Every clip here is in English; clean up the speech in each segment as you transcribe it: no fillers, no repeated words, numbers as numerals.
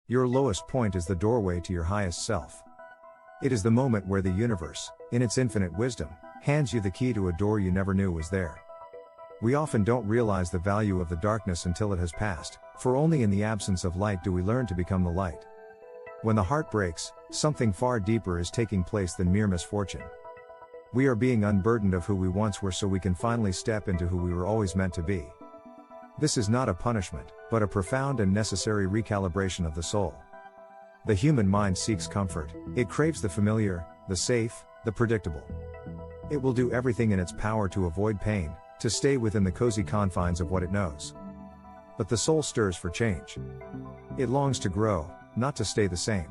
Your lowest point is the doorway to your highest self. It is the moment where the universe, in its infinite wisdom, hands you the key to a door you never knew was there. We often don't realize the value of the darkness until it has passed, for only in the absence of light do we learn to become the light. When the heart breaks, something far deeper is taking place than mere misfortune. We are being unburdened of who we once were so we can finally step into who we were always meant to be. This is not a punishment, but a profound and necessary recalibration of the soul. The human mind seeks comfort, it craves the familiar, the safe, the predictable. It will do everything in its power to avoid pain, to stay within the cozy confines of what it knows. But the soul stirs for change. It longs to grow, not to stay the same.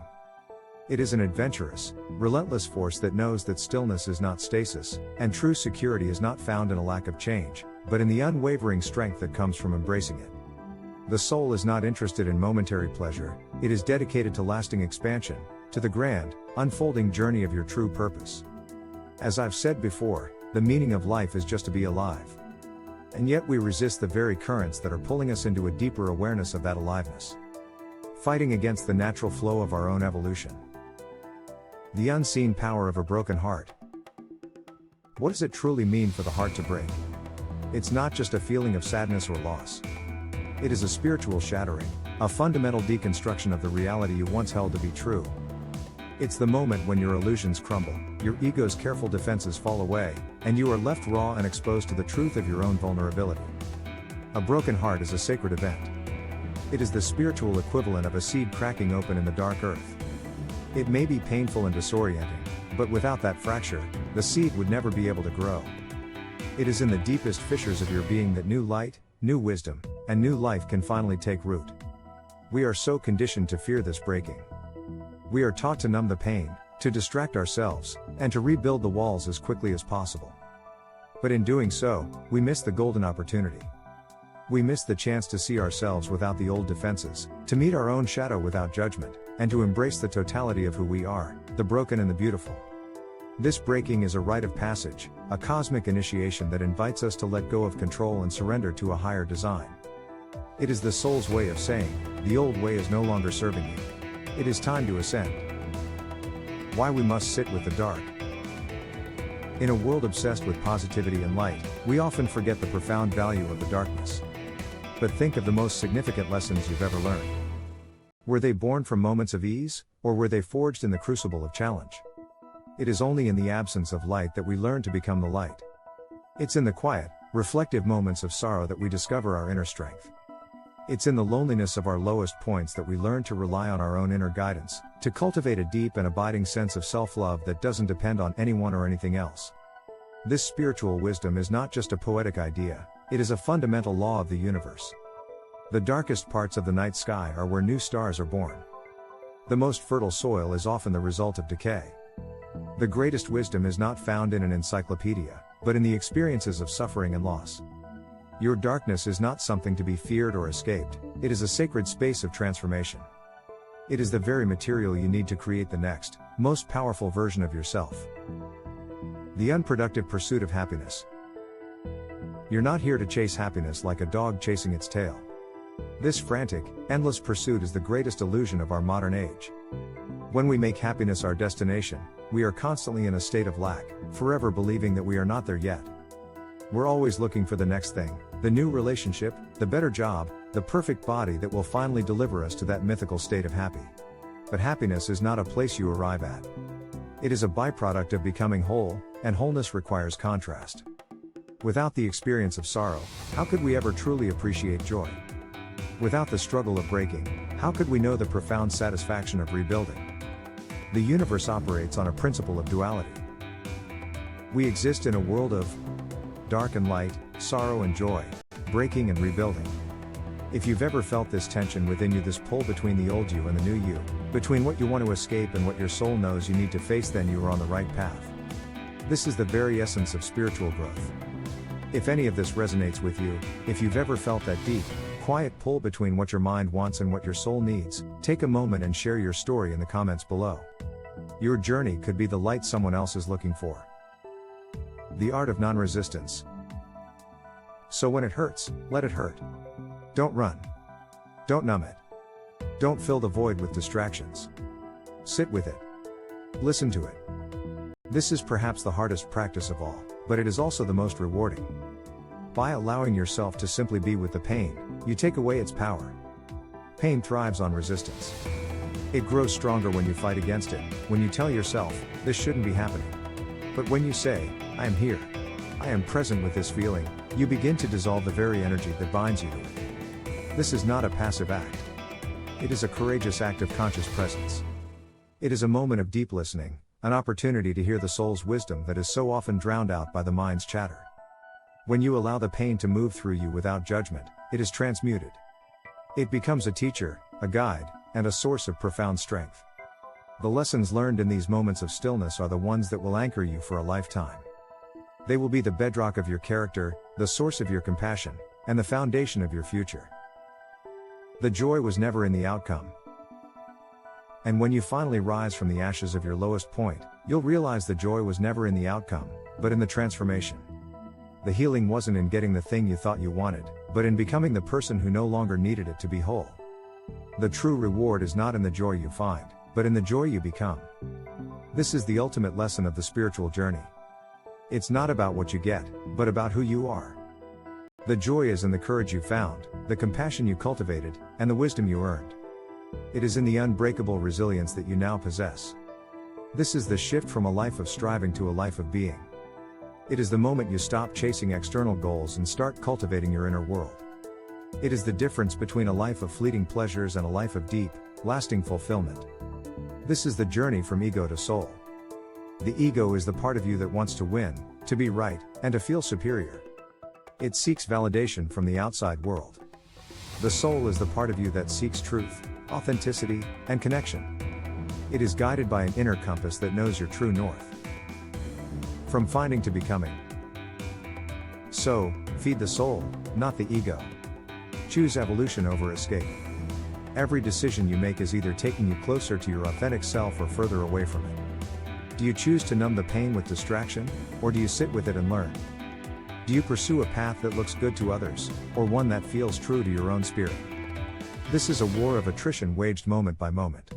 It is an adventurous, relentless force that knows that stillness is not stasis, and true security is not found in a lack of change, but in the unwavering strength that comes from embracing it. The soul is not interested in momentary pleasure, it is dedicated to lasting expansion, to the grand, unfolding journey of your true purpose. As I've said before, the meaning of life is just to be alive. And yet we resist the very currents that are pulling us into a deeper awareness of that aliveness. Fighting against the natural flow of our own evolution. The unseen power of a broken heart. What does it truly mean for the heart to break? It's not just a feeling of sadness or loss. It is a spiritual shattering, a fundamental deconstruction of the reality you once held to be true. It's the moment when your illusions crumble, your ego's careful defenses fall away, and you are left raw and exposed to the truth of your own vulnerability. A broken heart is a sacred event. It is the spiritual equivalent of a seed cracking open in the dark earth. It may be painful and disorienting, but without that fracture, the seed would never be able to grow. It is in the deepest fissures of your being that new light, new wisdom, and new life can finally take root. We are so conditioned to fear this breaking. We are taught to numb the pain, to distract ourselves, and to rebuild the walls as quickly as possible. But in doing so, we miss the golden opportunity. We miss the chance to see ourselves without the old defenses, to meet our own shadow without judgment, and to embrace the totality of who we are, the broken and the beautiful. This breaking is a rite of passage, a cosmic initiation that invites us to let go of control and surrender to a higher design. It is the soul's way of saying, the old way is no longer serving you. It is time to ascend. Why we must sit with the dark. In a world obsessed with positivity and light, we often forget the profound value of the darkness. But think of the most significant lessons you've ever learned. Were they born from moments of ease, or were they forged in the crucible of challenge? It is only in the absence of light that we learn to become the light. It's in the quiet, reflective moments of sorrow that we discover our inner strength. It's in the loneliness of our lowest points that we learn to rely on our own inner guidance, to cultivate a deep and abiding sense of self-love that doesn't depend on anyone or anything else. This spiritual wisdom is not just a poetic idea, it is a fundamental law of the universe. The darkest parts of the night sky are where new stars are born. The most fertile soil is often the result of decay. The greatest wisdom is not found in an encyclopedia, but in the experiences of suffering and loss. Your darkness is not something to be feared or escaped, it is a sacred space of transformation. It is the very material you need to create the next, most powerful version of yourself. The unproductive pursuit of happiness. You're not here to chase happiness like a dog chasing its tail. This frantic, endless pursuit is the greatest illusion of our modern age. When we make happiness our destination, we are constantly in a state of lack, forever believing that we are not there yet. We're always looking for the next thing, the new relationship, the better job, the perfect body that will finally deliver us to that mythical state of happy. But happiness is not a place you arrive at. It is a byproduct of becoming whole, and wholeness requires contrast. Without the experience of sorrow, how could we ever truly appreciate joy? Without the struggle of breaking, how could we know the profound satisfaction of rebuilding? The universe operates on a principle of duality. We exist in a world of dark and light, sorrow and joy, breaking and rebuilding. If you've ever felt this tension within you, this pull between the old you and the new you, between what you want to escape and what your soul knows you need to face, then you are on the right path. This is the very essence of spiritual growth. If any of this resonates with you, if you've ever felt that deep, quiet pull between what your mind wants and what your soul needs, take a moment and share your story in the comments below. Your journey could be the light someone else is looking for. The art of non-resistance. So when it hurts, let it hurt. Don't run. Don't numb it. Don't fill the void with distractions. Sit with it. Listen to it. This is perhaps the hardest practice of all, but it is also the most rewarding. By allowing yourself to simply be with the pain, you take away its power. Pain thrives on resistance. It grows stronger when you fight against it, when you tell yourself, this shouldn't be happening. But when you say, I am here, I am present with this feeling, you begin to dissolve the very energy that binds you to it. This is not a passive act. It is a courageous act of conscious presence. It is a moment of deep listening, an opportunity to hear the soul's wisdom that is so often drowned out by the mind's chatter. When you allow the pain to move through you without judgment, it is transmuted. It becomes a teacher, a guide, and a source of profound strength. The lessons learned in these moments of stillness are the ones that will anchor you for a lifetime. They will be the bedrock of your character, the source of your compassion, and the foundation of your future. The joy was never in the outcome. And when you finally rise from the ashes of your lowest point, you'll realize the joy was never in the outcome, but in the transformation. The healing wasn't in getting the thing you thought you wanted, but in becoming the person who no longer needed it to be whole. The true reward is not in the joy you find, but in the joy you become. This is the ultimate lesson of the spiritual journey. It's not about what you get, but about who you are. The joy is in the courage you found, the compassion you cultivated, and the wisdom you earned. It is in the unbreakable resilience that you now possess. This is the shift from a life of striving to a life of being. It is the moment you stop chasing external goals and start cultivating your inner world. It is the difference between a life of fleeting pleasures and a life of deep, lasting fulfillment. This is the journey from ego to soul. The ego is the part of you that wants to win, to be right, and to feel superior. It seeks validation from the outside world. The soul is the part of you that seeks truth, authenticity, and connection. It is guided by an inner compass that knows your true north. From finding to becoming. So, feed the soul, not the ego. Choose evolution over escape. Every decision you make is either taking you closer to your authentic self or further away from it. Do you choose to numb the pain with distraction, or do you sit with it and learn? Do you pursue a path that looks good to others, or one that feels true to your own spirit? This is a war of attrition waged moment by moment.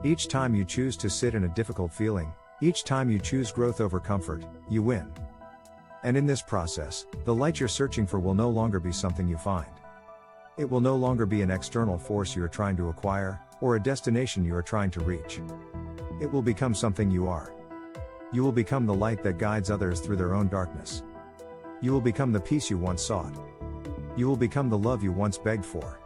Each time you choose to sit in a difficult feeling, each time you choose growth over comfort, you win. And in this process, the light you're searching for will no longer be something you find. It will no longer be an external force you are trying to acquire, or a destination you are trying to reach. It will become something you are. You will become the light that guides others through their own darkness. You will become the peace you once sought. You will become the love you once begged for.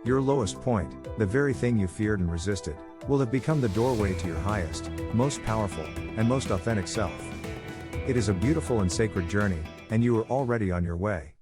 Your lowest point, the very thing you feared and resisted, will have become the doorway to your highest, most powerful, and most authentic self. It is a beautiful and sacred journey, and you are already on your way.